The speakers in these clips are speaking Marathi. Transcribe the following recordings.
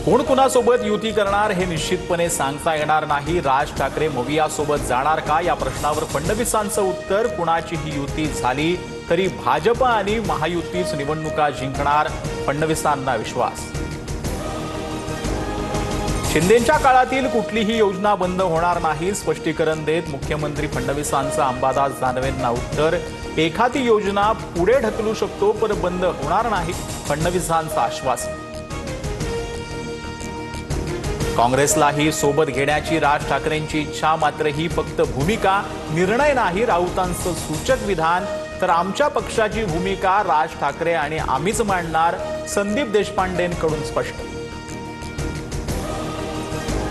कोण कुणासोबत युती करणार हे निश्चितपणे सांगता येणार नाही। राज ठाकरे मवियासोबत जाणार का या प्रश्नावर फडणवीसांचं उत्तर, कुणाची ही युती झाली तरी भाजप आणि महायुतीच निवडणुका जिंकणार, फडणवीसांना विश्वास। शिंदेंच्या काळातील कुठलीही योजना बंद होणार नाही, स्पष्टीकरण देत मुख्यमंत्री फडणवीसांचं अंबादास दानवेंना उत्तर। एखादी योजना पुढे ढकलू शकतो पण बंद होणार नाही, फडणवीसांचं आश्वासन। काँग्रेसलाही सोबत घेण्याची राज ठाकरेंची इच्छा, मात्र ही फक्त भूमिका, निर्णय नाही, राऊतांचं सूचक विधान। तर आमच्या पक्षाची भूमिका राज ठाकरे आणि आम्हीच मांडणार, संदीप देशपांडेंकडून स्पष्ट।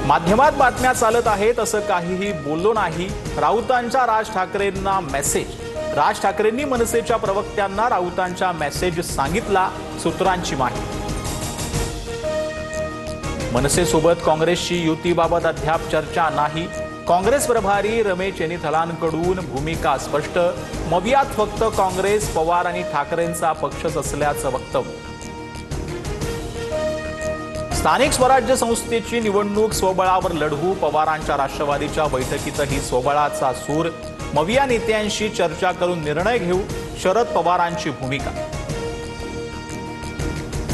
माध्यमात बातम्या चालत आहेत असं काहीही बोललो नाही, राऊतांच्या राज ठाकरेंना मेसेज। राज ठाकरेंनी मनसेच्या प्रवक्त्यांना राऊतांच्या मेसेज सांगितला, सूत्रांची माहिती। मनसेसोबत काँग्रेसची युतीबाबत अद्याप चर्चा नाही, काँग्रेस प्रभारी रमेश चेनिथलांकडून भूमिका स्पष्ट। मवियात फक्त काँग्रेस, पवार आणि ठाकरेंचा पक्षच असल्याचं वक्तव्य। स्थानिक स्वराज्य संस्थेची निवडणूक स्वबळावर लढवू, पवारांच्या राष्ट्रवादीच्या बैठकीतही स्वबळाचा सूर। मविया नेत्यांशी चर्चा करून निर्णय घेऊ, शरद पवारांची भूमिका।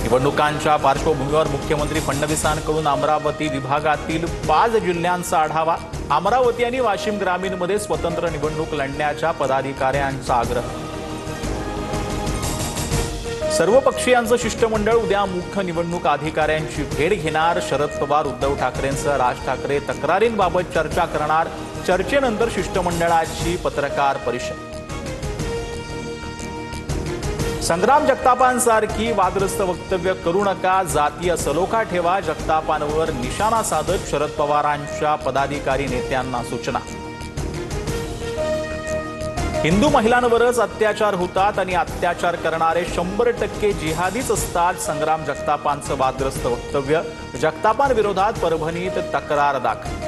निवडणुकांच्या पार्श्वभूमीवर मुख्यमंत्री फडणवीसांकडून अमरावती विभागातील 5 जिल्ह्यांचा आढावा। अमरावती आणि वाशिम ग्रामीणमध्ये स्वतंत्र निवडणूक लढण्याच्या पदाधिकाऱ्यांचा आग्रह। सर्व पक्षीयांचं शिष्टमंडळ उद्या मुख्य निवडणूक अधिकाऱ्यांची भेट घेणार। शरद पवार, उद्धव ठाकरेंसह राज ठाकरे तक्रारींबाबत चर्चा करणार। चर्चेनंतर शिष्टमंडळाची पत्रकार परिषद। संग्राम जगतापांसारखी वादग्रस्त वक्तव्य करू नका, जातीय सलोखा ठेवा, जगतापांवर निशाणा साधत शरद पवारांच्या पदाधिकारी नेत्यांना सूचना। हिंदू महिलांवरच अत्याचार होतात आणि अत्याचार करणारे 100% जिहादीच असतात, संग्राम जगतापांचं वादग्रस्त वक्तव्य। जगतापांविरोधात परभणीत तक्रार दाखल।